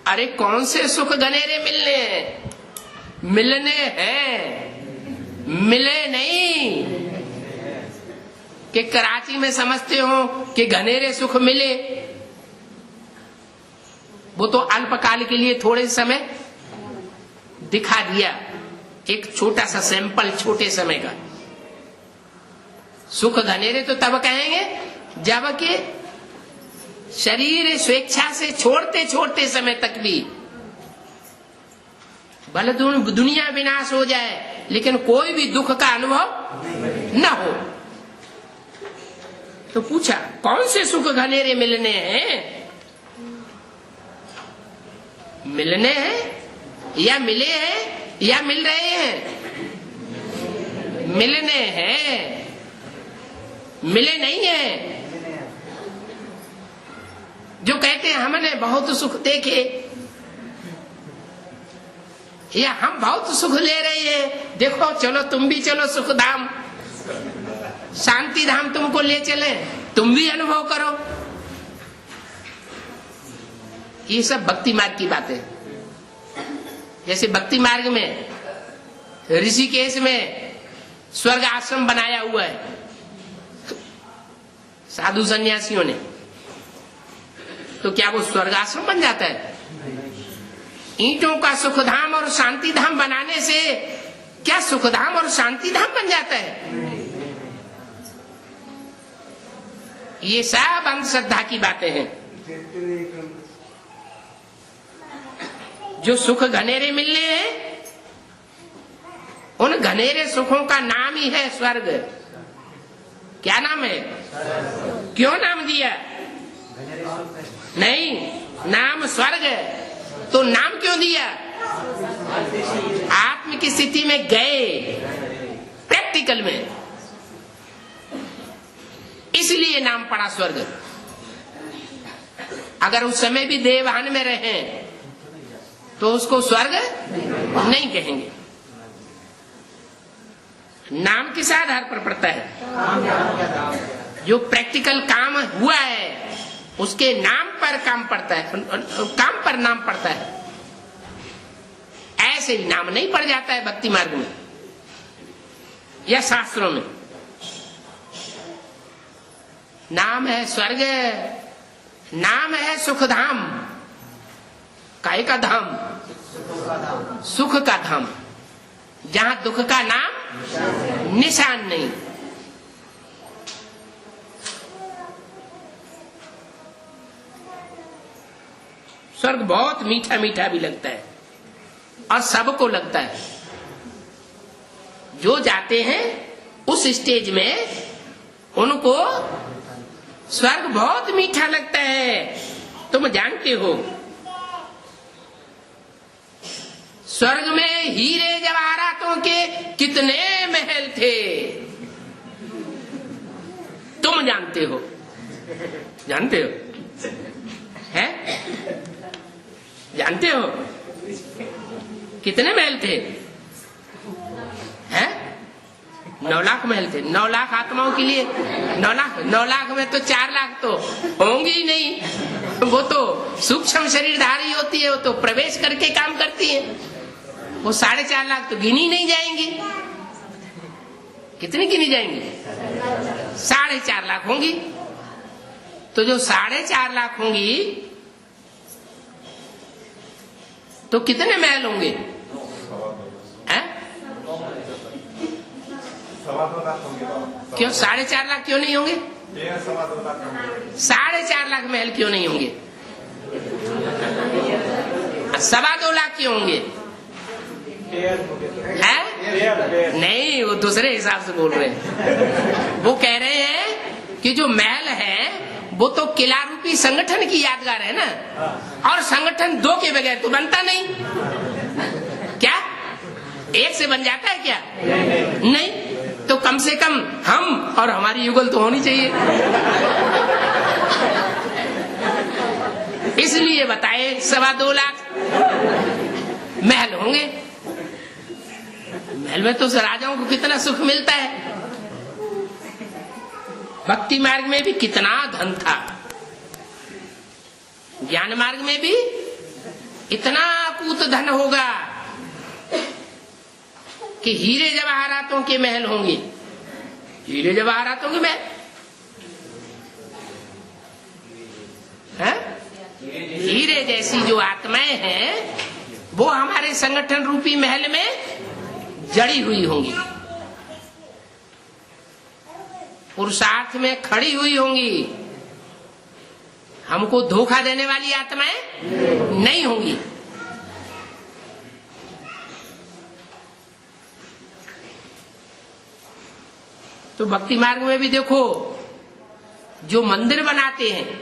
अरे कौन से सुख घनेरे मिलने हैं? मिलने हैं, मिले नहीं। कि कराची में समझते हो कि घनेरे सुख मिले, वो तो अल्पकाल के लिए थोड़े समय दिखा दिया, एक छोटा सा सैंपल छोटे समय का। सुख घनेरे तो तब कहेंगे जब कि शरीर स्वेच्छा से छोड़ते छोड़ते समय तक भी भले दुनिया विनाश हो जाए लेकिन कोई भी दुख का अनुभव न हो। तो पूछा कौन से सुख घनेरे मिलने हैं? मिलने हैं या मिले हैं या मिल रहे हैं? मिलने हैं, मिले नहीं है। जो कहते हैं हमने बहुत सुख देखे या हम बहुत सुख ले रहे हैं, देखो चलो तुम भी चलो सुख धाम, शांति धाम तुमको ले चले, तुम भी अनुभव करो। ये सब भक्ति मार्ग की बातें। जैसे भक्ति मार्ग में ऋषिकेश में स्वर्ग आश्रम बनाया हुआ है साधु सन्यासियों ने, तो क्या वो स्वर्ग आश्रम बन जाता है? ईंटों का सुखधाम और शांति धाम बनाने से क्या सुखधाम और शांति धाम बन जाता है? ये सब अंधश्रद्धा की बातें हैं। जो सुख घनेरे मिलने हैं, उन घनेरे सुखों का नाम ही है स्वर्ग। क्या नाम है? क्यों नाम दिया? नहीं, नाम स्वर्ग है, तो नाम क्यों दिया? आत्म की स्थिति में गए, प्रैक्टिकल में, इसलिए नाम पड़ा स्वर्ग। अगर उस समय भी देवहान में रहे तो उसको स्वर्ग नहीं कहेंगे। नाम किस आधार पर पड़ता है? जो प्रैक्टिकल काम हुआ है उसके नाम पर काम पड़ता है, काम पर नाम पड़ता है। ऐसे ही नाम नहीं पड़ जाता है भक्ति मार्ग में या शास्त्रों में। नाम है स्वर्ग, नाम है सुखधाम। काय का धाम? सुख का धाम, जहां दुख का नाम निशान नहीं। स्वर्ग बहुत मीठा मीठा भी लगता है और सबको लगता है। जो जाते हैं उस स्टेज में उनको स्वर्ग बहुत मीठा लगता है। तुम जानते हो स्वर्ग में हीरे जवाहरातों के कितने महल थे, तुम जानते हो? जानते हो? हैं? जानते हो कितने महल थे? हैं? 9 लाख महल थे। 9 लाख आत्माओं के लिए 9 लाख में तो 4 लाख तो होंगे ही नहीं। वो तो सूक्ष्म शरीरधारी होती है, वो तो प्रवेश करके काम करती है। वो 4.5 लाख तो गिनी नहीं जाएंगी। कितनी गिनी जाएंगी? 4.5 लाख होंगी। तो जो 4.5 लाख होंगी तो कितने महल होंगे? क्यों 4.5 लाख क्यों नहीं होंगे? 4.5 लाख महल क्यों नहीं होंगे? 2.25 लाख क्यों होंगे? है? नहीं, वो दूसरे हिसाब से बोल रहे हैं। वो कह रहे हैं कि जो महल है वो तो किला रूपी संगठन की यादगार है ना, और संगठन 2 के बगैर तो बनता नहीं। क्या 1 से बन जाता है क्या? नहीं। तो कम से कम हम और हमारी युगल तो होनी चाहिए। इसलिए बताए 2.25 लाख महल होंगे। महल में तो राजाओं को कितना सुख मिलता है। भक्ति मार्ग में भी कितना धन था, ज्ञान मार्ग में भी इतना अकूत धन होगा कि हीरे जवाहरातों के महल होंगे। हीरे जवाहरातों के महल है? हीरे जैसी जो आत्माएं हैं वो हमारे संगठन रूपी महल में जड़ी हुई होंगी, पुरुषार्थ में खड़ी हुई होंगी। हमको धोखा देने वाली आत्माएं नहीं होंगी। तो भक्ति मार्ग में भी देखो, जो मंदिर बनाते हैं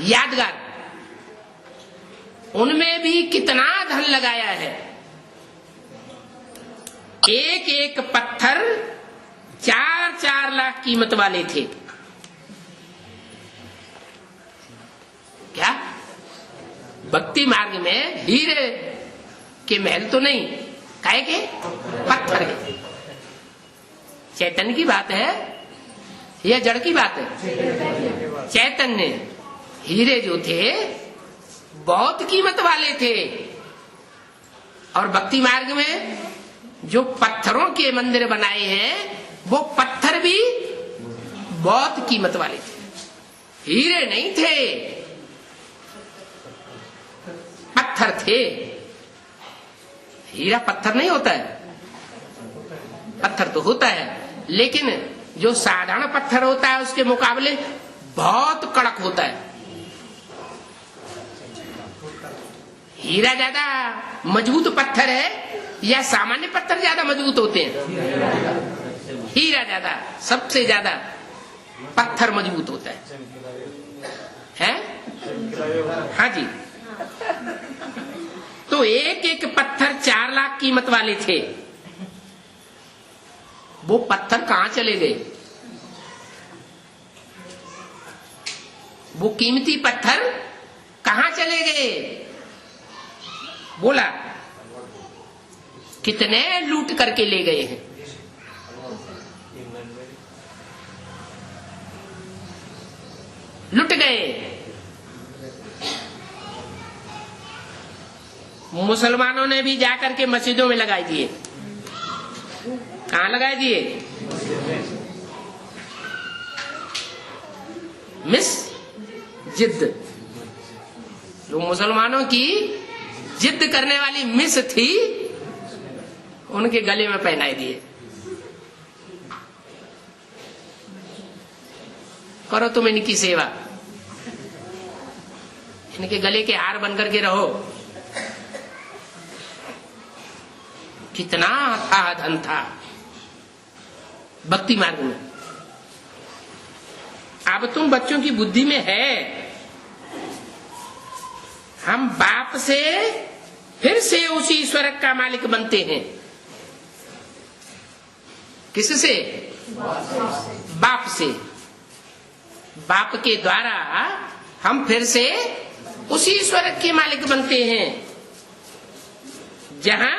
यादगार, उनमें भी कितना धन लगाया है। एक एक पत्थर 4-4 लाख कीमत वाले थे। क्या भक्ति मार्ग में हीरे के महल तो नहीं, काहे के? पत्थर के। चैतन्य की बात है या जड़ की बात है? चैतन्य हीरे जो थे बहुत कीमत वाले थे, और भक्ति मार्ग में जो पत्थरों के मंदिर बनाए हैं वो पत्थर भी बहुत कीमत वाले थे, हीरे नहीं थे, पत्थर थे। हीरा पत्थर नहीं होता है, पत्थर तो होता है, लेकिन जो साधारण पत्थर होता है उसके मुकाबले बहुत कड़क होता है। हीरा ज्यादा मजबूत पत्थर है या सामान्य पत्थर ज्यादा मजबूत होते हैं? हीरा ज्यादा, सबसे ज्यादा पत्थर मजबूत होता है? हाँ जी। तो एक एक पत्थर 4 लाख कीमत वाले थे। वो पत्थर कहां चले गए? वो कीमती पत्थर कहां चले गए? बोला कितने लूट करके ले गए हैं। लुट गए। मुसलमानों ने भी जाकर के मस्जिदों में लगाई दिए। कहां लगाए दिए? जिद। जो मुसलमानों की जिद करने वाली मिस थी उनके गले में पहनाए दिए। करो तुम इनकी सेवा, इनके गले के हार बनकर के रहो। कितना था धन था भक्ति मार्ग में। अब तुम बच्चों की बुद्धि में है, हम बाप से फिर से उसी ईश्वर का मालिक बनते हैं। किससे? बाप से। बाप के द्वारा हम फिर से उसी ईश्वर के मालिक बनते हैं जहां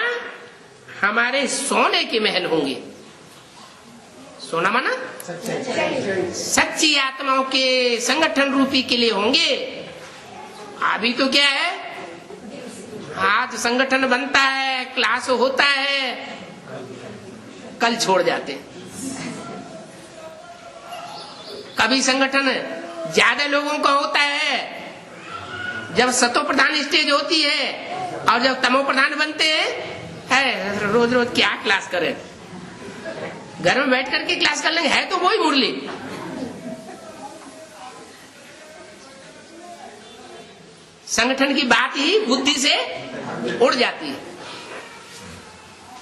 हमारे सोने के महल होंगे। सोना माना सच्ची आत्माओं के संगठन रूपी किले होंगे। अभी तो क्या है, आज संगठन बनता है, क्लास होता है, कल छोड़ जाते हैं। कभी संगठन ज्यादा लोगों का होता है जब सतो प्रधान स्टेज होती है, और जब तमो प्रधान बनते हैं रोज रोज क्या क्लास करें, घर में बैठ करके क्लास कर लेंगे, है तो वही मुरली। संगठन की बात ही बुद्धि से उड़ जाती है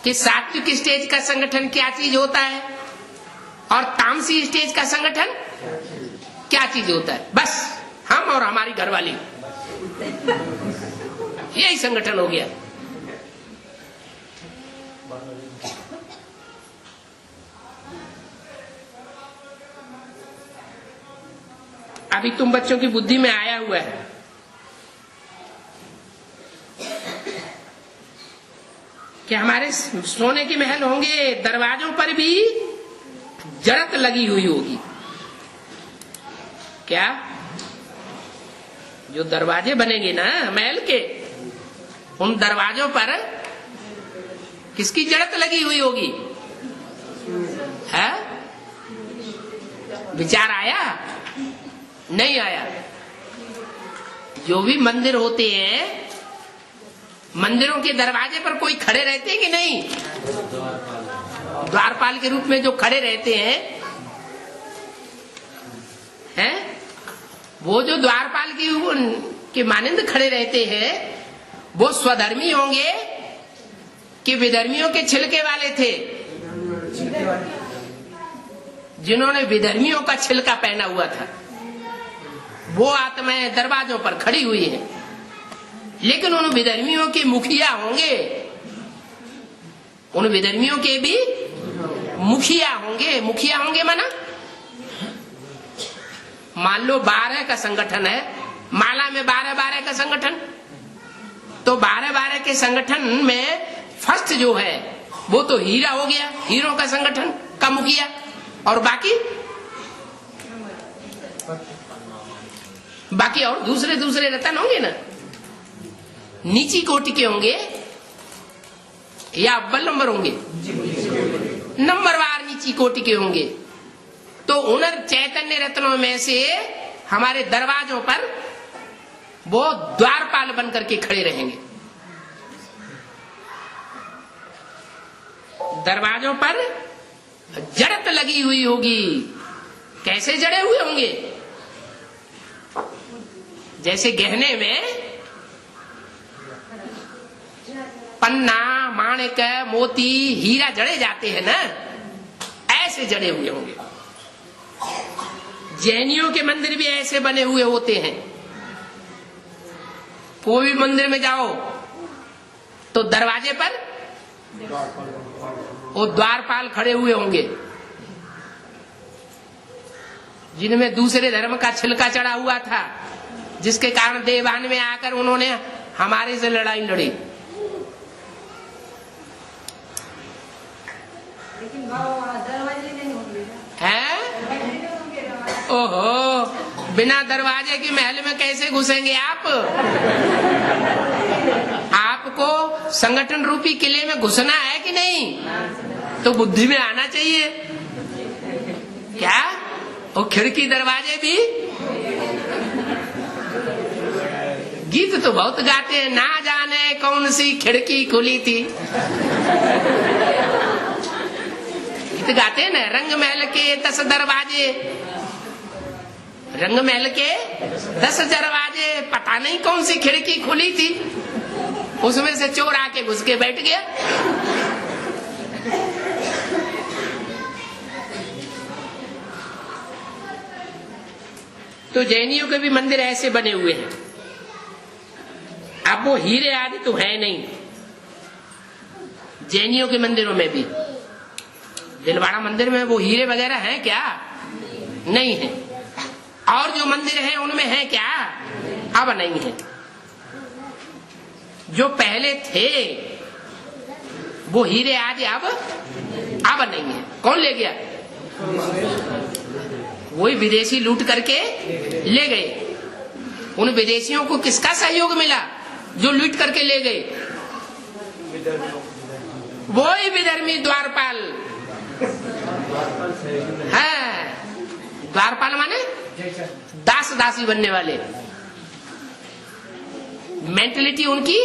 कि सात्विक स्टेज का संगठन क्या चीज होता है और तामसी स्टेज का संगठन क्या चीज होता है। बस हम और हमारी घरवाली, यही संगठन हो गया। अभी तुम बच्चों की बुद्धि में आया हुआ है कि हमारे सोने के महल होंगे, दरवाजों पर भी जड़त लगी हुई होगी। क्या? जो दरवाजे बनेंगे ना महल के, उन दरवाजों पर किसकी जड़त लगी हुई होगी? है? विचार आया? नहीं आया। जो भी मंदिर होते हैं, मंदिरों के दरवाजे पर कोई खड़े रहते हैं कि नहीं? द्वारपाल के रूप में जो खड़े रहते हैं, वो जो द्वारपाल के मानंद खड़े रहते हैं, वो स्वधर्मी होंगे कि विधर्मियों के छिलके वाले थे? जिन्होंने विधर्मियों का छिलका पहना हुआ था, वो आत्माएं दरवाजों पर खड़ी हुई हैं। लेकिन उन विधर्मियों के मुखिया होंगे, उन विधर्मियों के भी मुखिया होंगे। मुखिया होंगे माना, मान लो 12 का संगठन है, माला में 12 का संगठन, तो 12 के संगठन में फर्स्ट जो है वो तो हीरा हो गया, हीरो का संगठन का मुखिया। और बाकी और दूसरे रतन होंगे ना, नीची कोटि के होंगे या अव्वल नंबर होंगे? नंबरवार नीची कोटि के होंगे। तो उन चैतन्य रत्नों में से हमारे दरवाजों पर वो द्वारपाल बन करके खड़े रहेंगे। दरवाजों पर जड़त लगी हुई होगी। कैसे जड़े हुए होंगे? जैसे गहने में पन्ना, माणिक, मोती, हीरा जड़े जाते हैं ना, ऐसे जड़े हुए होंगे। जैनियों के मंदिर भी ऐसे बने हुए होते हैं। कोई भी मंदिर में जाओ तो दरवाजे पर वो द्वारपाल खड़े हुए होंगे, जिनमें दूसरे धर्म का छिलका चढ़ा हुआ था, जिसके कारण देवान में आकर उन्होंने हमारे से लड़ाई लड़ी। लेकिन दरवाजे नहीं होंगे हैं? ओहो, बिना दरवाजे के महल में कैसे घुसेंगे आप? आपको संगठन रूपी किले में घुसना है कि नहीं? तो बुद्धि में आना चाहिए क्या? और खिड़की दरवाजे भी गीत तो बहुत गाते हैं, ना जाने कौन सी खिड़की खुली थी। गीत गाते हैं ना, रंग महल के 10 दरवाजे, रंग महल के 10 दरवाजे, पता नहीं कौन सी खिड़की खुली थी, उसमें से चोर आके घुस के बैठ गया। तो जैनियों के भी मंदिर ऐसे बने हुए हैं। अब वो हीरे आदि तो है नहीं जैनियों के मंदिरों में भी। दिलवाड़ा मंदिर में वो हीरे वगैरह हैं क्या? नहीं है। और जो मंदिर हैं उनमें है क्या? अब नहीं है। जो पहले थे वो हीरे आदि अब नहीं है। कौन ले गया? वही विदेशी लूट करके ले गए। उन विदेशियों को किसका सहयोग मिला जो लूट करके ले गए? वही विधर्मी द्वारपाल है। द्वारपाल माने दास दासी बनने वाले। मेंटलिटी उनकी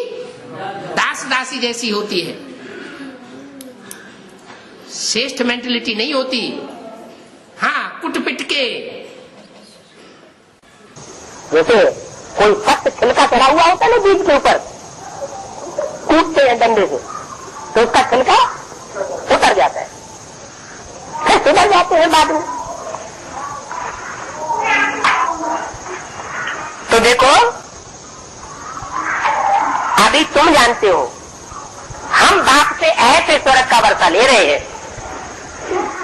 दास दासी जैसी होती है, श्रेष्ठ मेंटलिटी नहीं होती। हाँ, कुट पिट के जैसे कोई सख्त छिलका चढ़ा हुआ होता है ना बीज के ऊपर, कूटते हैं डंडे से तो उसका छिलका उतर जाता है, फिर सुधर जाते हैं बाद में। तो देखो, अभी तुम जानते हो हम बाप से ऐसे स्वर्ग का वर्षा ले रहे हैं।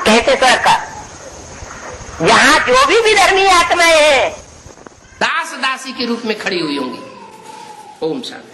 कैसे स्वर्ग का? यहाँ जो भी विधर्मी आत्माएं हैं दास दासी के रूप में खड़ी हुई होंगी। ओम शांति।